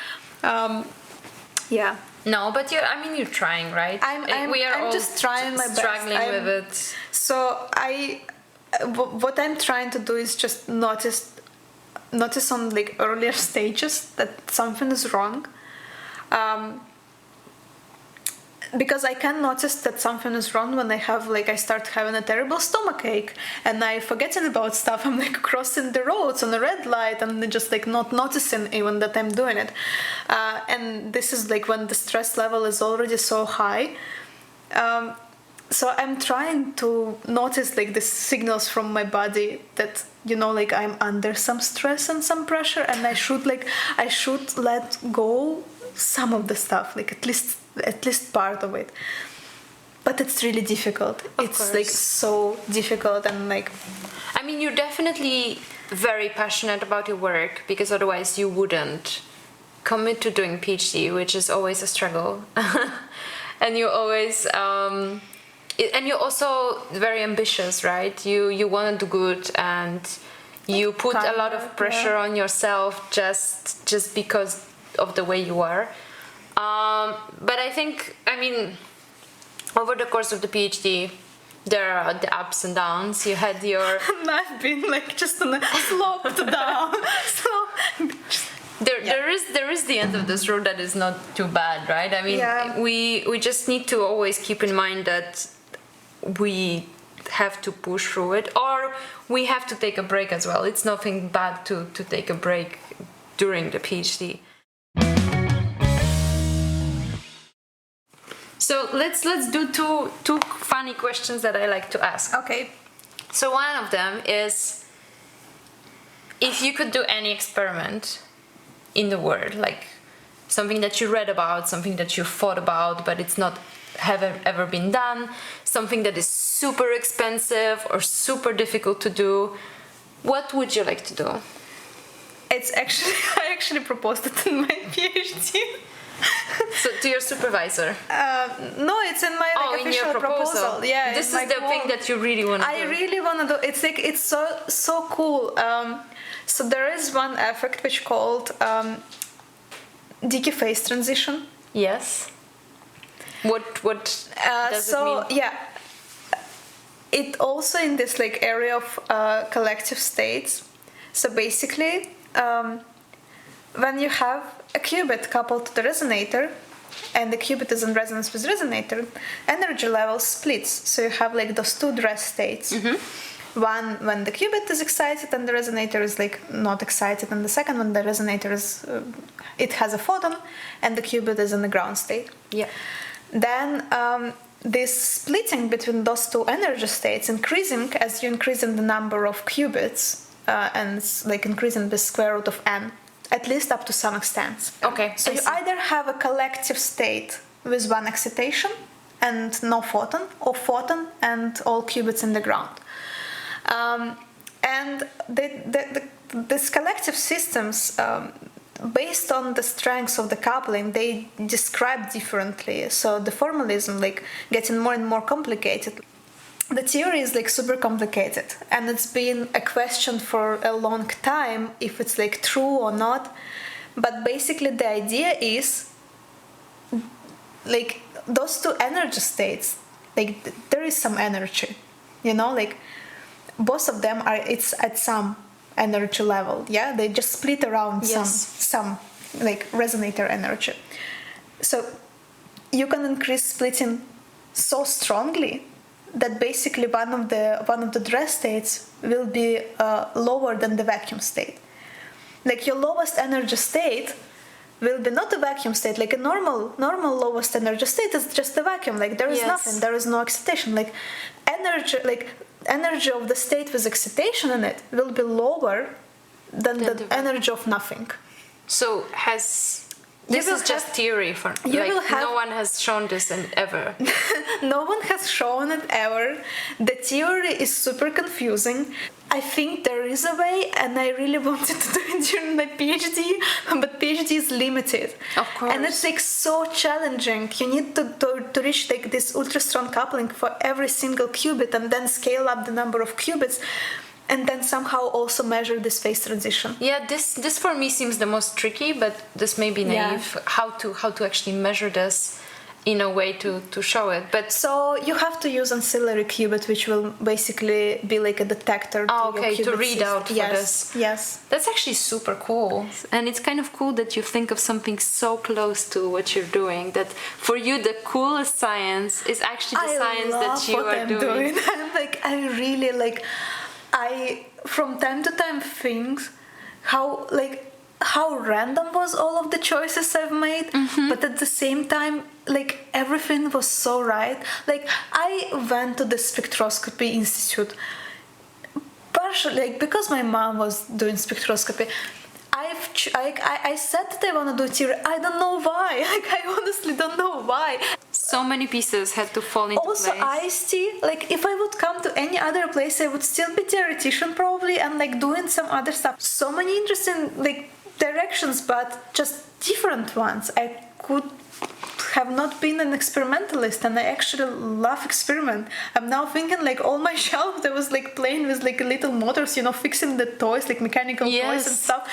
Yeah. No, but you're trying, right? I'm just trying my best. Struggling with it. So what I'm trying to do is just notice on like earlier stages that something is wrong. Because I can notice that something is wrong when I start having a terrible stomachache and I forgetting about stuff. I'm like crossing the roads on a red light and just like not noticing even that I'm doing it. And this is like when the stress level is already so high. So I'm trying to notice like the signals from my body that, you know, like I'm under some stress and some pressure, and I should let go some of the stuff, like at least part of it. But it's really difficult. It's like so difficult, and like, I mean, you're definitely very passionate about your work, because otherwise you wouldn't commit to doing PhD, which is always a struggle. And you always and you're also very ambitious, right? You want to do good, and you put a lot of pressure on yourself just because of the way you are. But I think, I mean, over the course of the PhD, there are the ups and downs. You had your... I've been like just on a slope down. So there is the end of this road that is not too bad, right? I mean, we just need to always keep in mind that we have to push through it, or we have to take a break as well. It's nothing bad to take a break during the PhD. So let's do two funny questions that I like to ask. Okay. So one of them is, if you could do any experiment in the world, like something that you read about, something that you thought about, but it's not ever been done, something that is super expensive or super difficult to do, what would you like to do? I actually proposed it in my PhD. So to your supervisor? No, it's in my official in your proposal. Yeah, this is the thing that you really want to do. I really want to do. It's like it's so cool. So there is one effect which called decay phase transition. Yes. What does it mean? Yeah, it also in this like area of collective states. So basically, when you have a qubit coupled to the resonator, and the qubit is in resonance with resonator, energy level splits. So you have like those two dress states. Mm-hmm. One when the qubit is excited and the resonator is like not excited, and the second when the resonator is it has a photon and the qubit is in the ground state. Yeah. Then this splitting between those two energy states increasing as you increase in the number of qubits, and it's like increasing the square root of n, at least up to some extent. Okay. So you either have a collective state with one excitation and no photon, or photon and all qubits in the ground. And these collective systems, based on the strengths of the coupling, they describe differently. So the formalism like getting more and more complicated. The theory is like super complicated, and it's been a question for a long time if it's like true or not. But basically the idea is like those two energy states, like there is some energy, you know, like both of them it's at some energy level. Yeah, they just split around some like resonator energy. So you can increase splitting so strongly that basically one of the dress states will be lower than the vacuum state. Like your lowest energy state will be not a vacuum state, like a normal lowest energy state is just a vacuum, like there is nothing, there is no excitation, like energy of the state with excitation in it will be lower than the energy of nothing. So this is just theory for no one has shown this ever. No one has shown it ever. The theory is super confusing. I think there is a way, and I really wanted to do it during my PhD, but PhD is limited. Of course. And it's like so challenging. You need to reach like this ultra strong coupling for every single qubit, and then scale up the number of qubits, and then somehow also measure this phase transition. Yeah, this for me seems the most tricky, but this may be naive. How to actually measure this in a way to show it. But so you have to use ancillary qubit, which will basically be like a detector to your qubit to read system. out for this. Yes. That's actually super cool. And it's kind of cool that you think of something so close to what you're doing, that for you the coolest science is actually the science that you are doing. I really like, I from time to time think how random was all of the choices I've made, but at the same time, like everything was so right. Like I went to the spectroscopy institute partially like because my mom was doing spectroscopy. I said that I want to do theory. I don't know why. Like I honestly don't know why. So many pieces had to fall into also, place. Also, IST, like if I would come to any other place, I would still be theoretician probably and like doing some other stuff. So many interesting like directions, but just different ones. I could have not been an experimentalist, and I actually love experiment. I'm now thinking like all my shelf there was like playing with like little motors, you know, fixing the toys, like mechanical toys and stuff.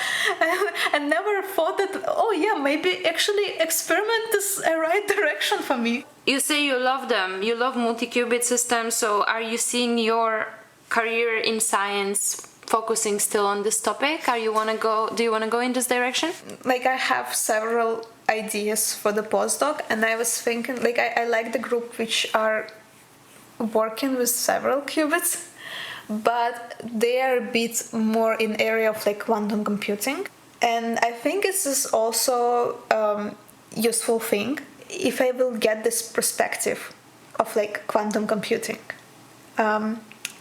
And never thought that, oh yeah, maybe actually experiment is a right direction for me. You say you love them, you love multi-qubit systems, so are you seeing your career in science focusing still on this topic? Do you want to go in this direction? Like I have several ideas for the postdoc, and I was thinking like I like the group which are working with several qubits, but they are a bit more in area of like quantum computing, and I think this is also useful thing if I will get this perspective of like quantum computing.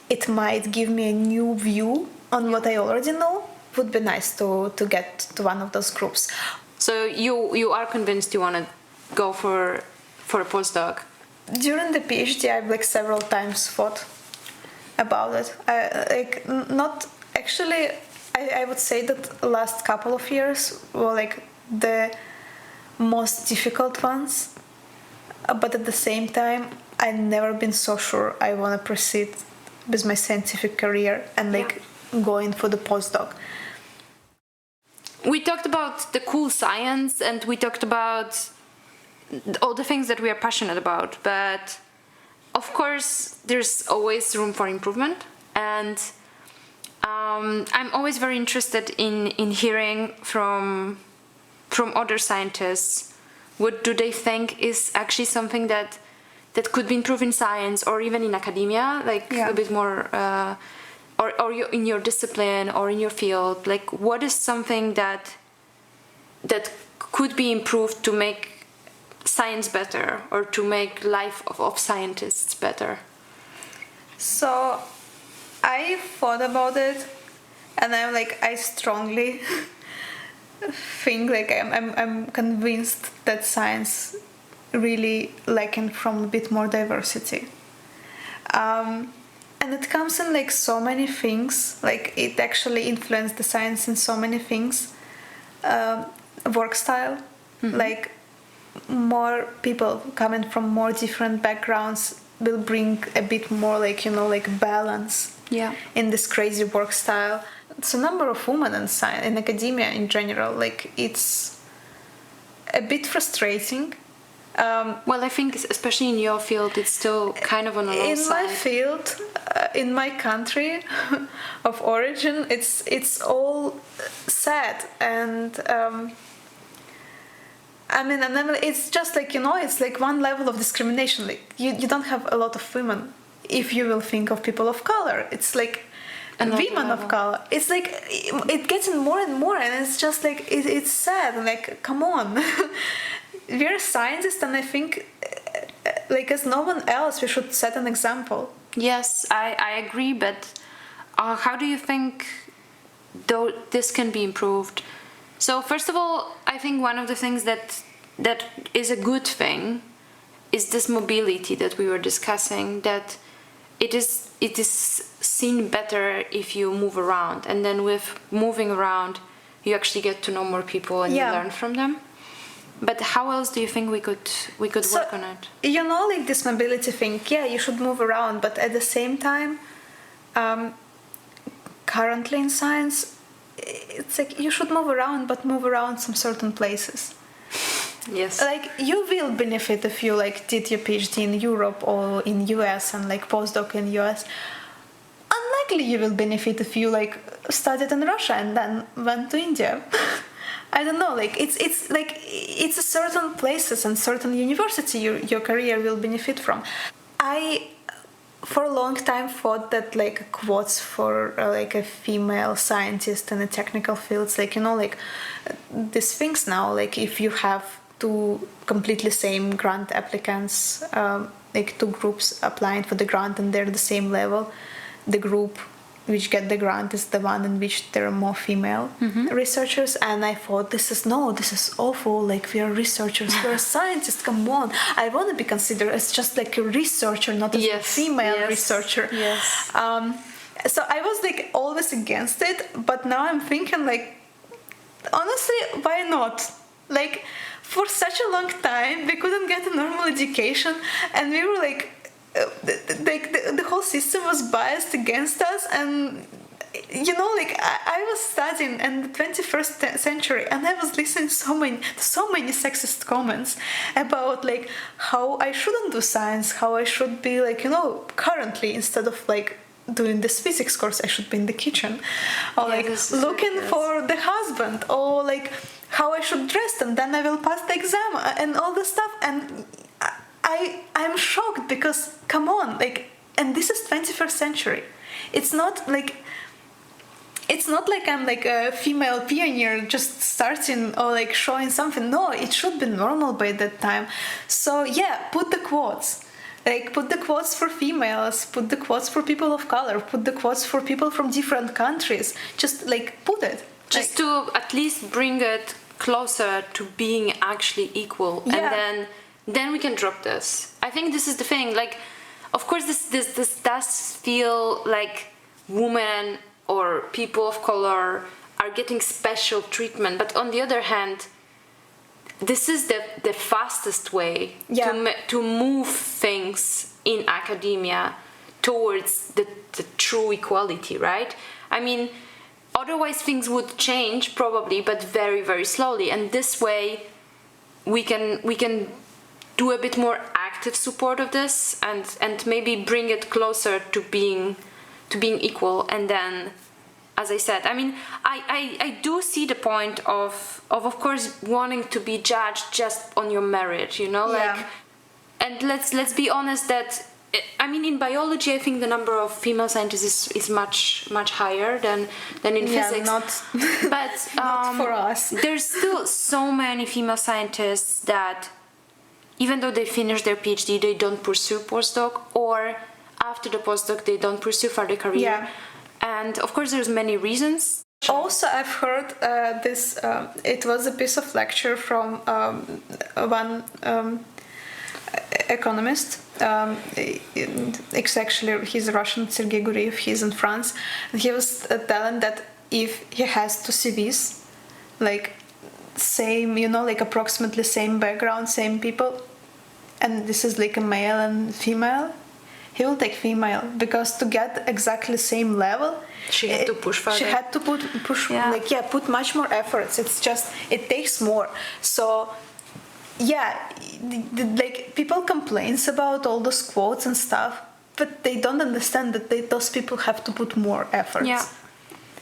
It might give me a new view on what I already know. Would be nice to get to one of those groups. So you are convinced you want to go for a postdoc? During the PhD, I've like several times thought about it. I would say that the last couple of years were like the most difficult ones, but at the same time, I've never been so sure I want to proceed with my scientific career and like going for the postdoc. We talked about the cool science and we talked about all the things that we are passionate about, but of course there's always room for improvement, and I'm always very interested in hearing from other scientists what do they think is actually something that could be improved in science or even in academia, like a bit more or in your discipline or in your field. Like what is something that could be improved to make science better or to make life of scientists better? So I thought about it, and I strongly think like I'm convinced that science really lacking from a bit more diversity, and it comes in like so many things. Like it actually influenced the science in so many things. Work style, like more people coming from more different backgrounds will bring a bit more like balance in this crazy work style. It's a number of women in science, in academia in general, like it's a bit frustrating. Well, I think especially in your field, it's still kind of on the low side. In my field, in my country of origin, it's all sad, and it's just like, it's like one level of discrimination. Like you don't have a lot of women. If you will think of people of color, it's like women of color. It's like it gets more and more, and it's just like it's sad. Like, come on, we're scientists, and I think, like, as no one else, we should set an example. Yes, I agree, but how do you think though this can be improved? So first of all, I think one of the things that is a good thing is this mobility that we were discussing, that it is seen better if you move around, and then with moving around you actually get to know more people and you learn from them. But how else do you think we could work on it? You know, like this mobility thing, you should move around, but at the same time, currently in science, it's like you should move around, but move around some certain places. Yes. Like, you will benefit if you like did your PhD in Europe or in US and like postdoc in US. Unlikely you will benefit if you like studied in Russia and then went to India. I don't know, like it's like it's a certain places and certain university your career will benefit from. I for a long time thought that like quotes for like a female scientist in the technical fields, like, you know, like these things now, like if you have two completely same grant applicants, like two groups applying for the grant and they're the same level, the group which get the grant is the one in which there are more female researchers. And I thought, this is awful, like we are researchers, we are scientists, come on, I want to be considered as just like a researcher, not as a female researcher. So I was like always against it, but now I'm thinking like, honestly, why not? Like, for such a long time we couldn't get a normal education, and we were like the whole system was biased against us. And you know, like I was studying in the 21st century, and I was listening to so many sexist comments about like how I shouldn't do science, how I should be like, you know, currently instead of like doing this physics course I should be in the kitchen, or like looking for the husband, or like how I should dress and then I will pass the exam and all this stuff. And I'm shocked, because come on, like, and this is 21st century. It's not like I'm like a female pioneer just starting or like showing something. No, it should be normal by that time. So put the quotes. Like, put the quotes for females, put the quotes for people of color, put the quotes for people from different countries. Just like put it. Just to at least bring it closer to being actually equal. And then we can drop this. I think this is the thing. Like, of course, this does feel like women or people of color are getting special treatment. But on the other hand, this is the fastest way to move things in academia towards the true equality, right? I mean, otherwise things would change probably, but very, very slowly. And this way, we can do a bit more active support of this, and maybe bring it closer to being equal. And then, as I said, I mean, I do see the point of course wanting to be judged just on your merit, you know, like, and let's be honest that, I mean, in biology, I think the number of female scientists is much higher than in physics. But not for us. There's still so many female scientists that, even though they finish their PhD, they don't pursue postdoc, or after the postdoc, they don't pursue further career. And of course, there's many reasons. Also, I've heard this. It was a piece of lecture from one economist. He's Russian, Sergei Guriev. He's in France, and he was telling that if he has two CVs, like same, you know, like approximately same background, same people, and this is like a male and female, he will take female, because to get exactly same level, she had to push further. She had to put much more efforts. It's just, it takes more. So like people complains about all those quotes and stuff, but they don't understand that those people have to put more efforts.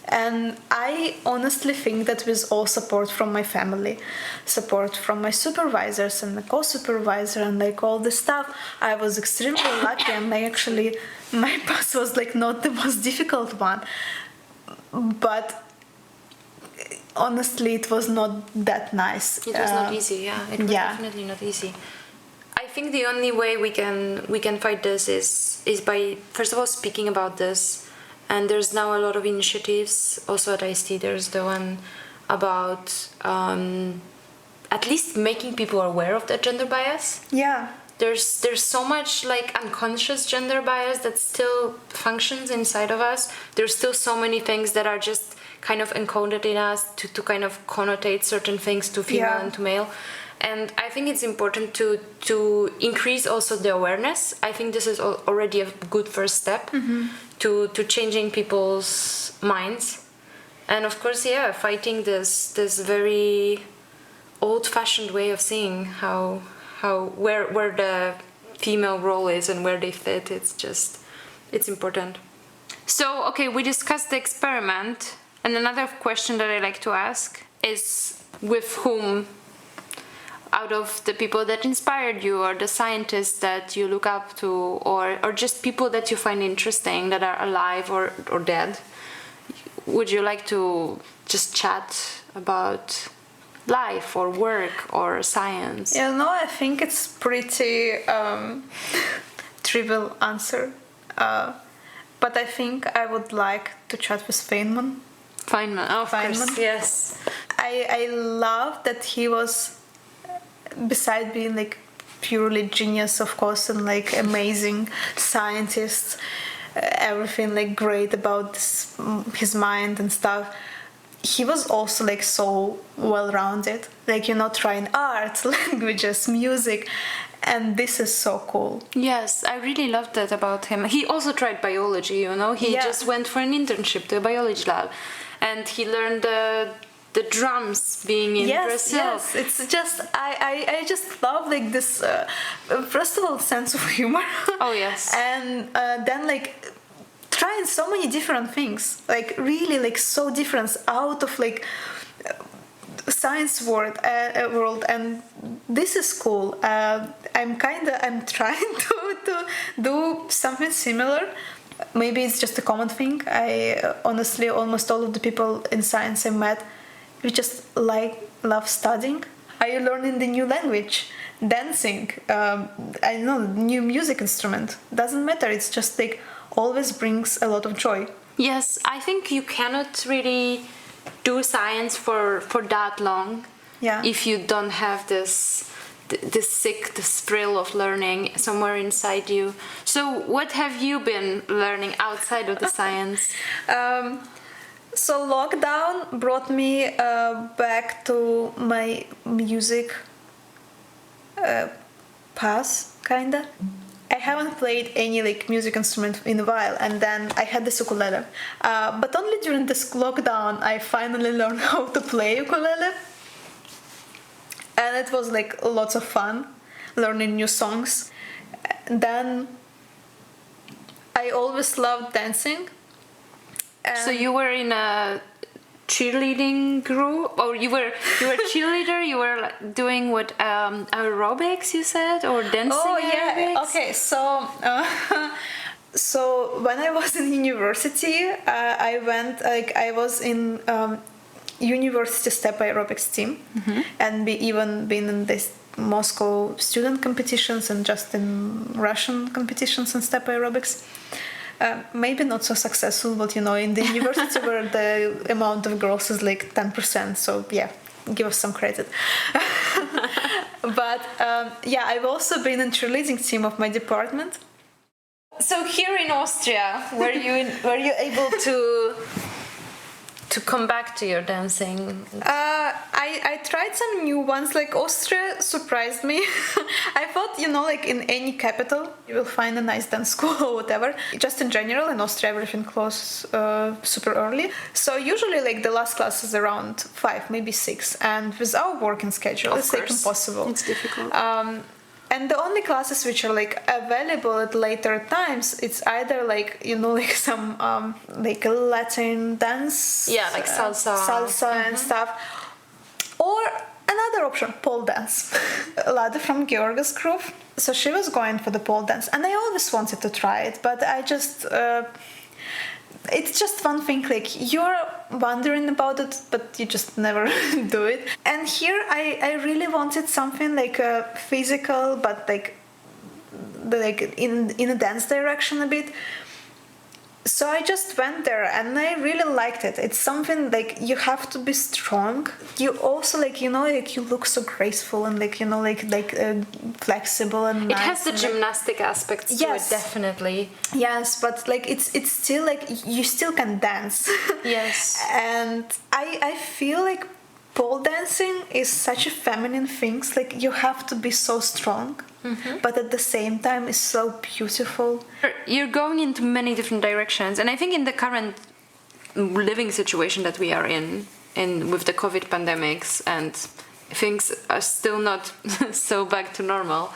And I honestly think that with all support from my family, support from my supervisors and the co-supervisor and like all this stuff, I was extremely lucky. And my path was like not the most difficult one, but honestly it was not that nice. It was not easy. Yeah, it was definitely not easy. I think the only way we can fight this is by, first of all, speaking about this. And there's now a lot of initiatives also at IST. There's the one about at least making people aware of the gender bias. Yeah. There's so much like unconscious gender bias that still functions inside of us. There's still so many things that are just kind of encoded in us to kind of connotate certain things to female and to male. And I think it's important to increase also the awareness. I think this is already a good first step to changing people's minds. And of course, fighting this very old-fashioned way of seeing where the female role is and where they fit. It's important. So, okay, we discussed the experiment. And another question that I like to ask is with whom, out of the people that inspired you, or the scientists that you look up to, or just people that you find interesting that are alive or dead, would you like to just chat about life or work or science? I think it's pretty trivial answer, but I think I would like to chat with Feynman. Of course, yes. I love that he was, beside being like purely genius, of course, and like amazing scientist, everything like great about his mind and stuff, he was also like so well-rounded, like, trying art, languages, music, and this is so cool. Yes, I really loved that about him. He also tried biology, He just went for an internship to a biology lab, and he learned the drums being in Brazil. Yes, it's just I just love like this first of all sense of humor. Oh yes. And then like trying so many different things, like really like so different out of like science world, and this is cool. I'm trying to do something similar. Maybe it's just a common thing. I honestly, almost all of the people in science I met, we just love studying. Are you learning the new language, dancing? I know, new music instrument. Doesn't matter. It's just like always brings a lot of joy. Yes, I think you cannot really do science for that long. Yeah. If you don't have this thrill of learning somewhere inside you. So what have you been learning outside of the science? So lockdown brought me back to my music path, kinda. I haven't played any like music instrument in a while, and then I had this ukulele. But only during this lockdown I finally learned how to play ukulele. And it was like lots of fun, learning new songs. And then I always loved dancing. So you were in a cheerleading group, or you were cheerleader? You were doing what, aerobics? You said, or dancing? Oh yeah. Aerobics? Okay. So when I was in university, I was in university step aerobics team, and even been in this Moscow student competitions and just in Russian competitions in step aerobics. Maybe not so successful, but in the university where the amount of girls is like 10%, so yeah, give us some credit. But I've also been in cheerleading team of my department. So here in Austria, were you able to come back to your dancing? I tried some new ones. Like Austria surprised me. I thought, like in any capital, you will find a nice dance school or whatever. Just in general, in Austria, everything closes super early. So usually, like the last class is around 5, maybe 6. And with our working schedule, it's like impossible. It's difficult. And the only classes which are like available at later times, it's either like, you know, like some like Latin dance, like salsa and stuff, or another option, pole dance. Lada from Georgia's group, so she was going for the pole dance, and I always wanted to try it, but I just it's just one thing, like you're wondering about it, but you just never do it. And here I really wanted something like a physical, but like in a dance direction a bit. So I just went there and I really liked it. It's something like you have to be strong. You also like, you know, like you look so graceful and like, you know, like flexible and nice. It has the gymnastic aspects to it, definitely. Yes, but like it's still like you still can dance. Yes. And I feel like pole dancing is such a feminine thing. Like you have to be so strong. Mm-hmm. But at the same time, it's so beautiful. You're going into many different directions, and I think in the current living situation that we are in with the COVID pandemics and things are still not so back to normal,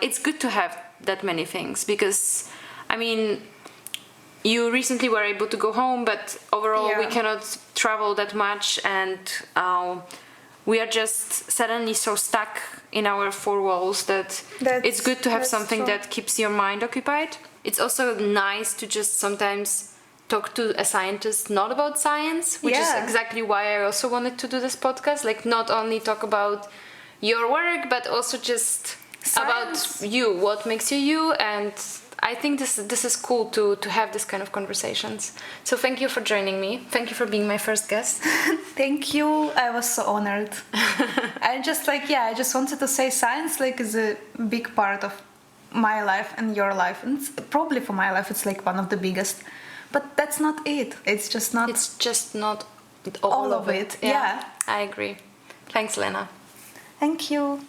it's good to have that many things because, I mean, you recently were able to go home, but overall we cannot travel that much, and we are just suddenly so stuck in our four walls that it's good to have something that keeps your mind occupied. It's also nice to just sometimes talk to a scientist not about science, which is exactly why I also wanted to do this podcast. Like not only talk about your work, but also just about you, what makes you you, and I think this is cool to have this kind of conversations. So thank you for joining me. Thank you for being my first guest. Thank you. I was so honored. I just wanted to say science like is a big part of my life and your life, and probably for my life it's like one of the biggest. But that's not it. It's just not all of it. Yeah. I agree. Thanks, Lena. Thank you.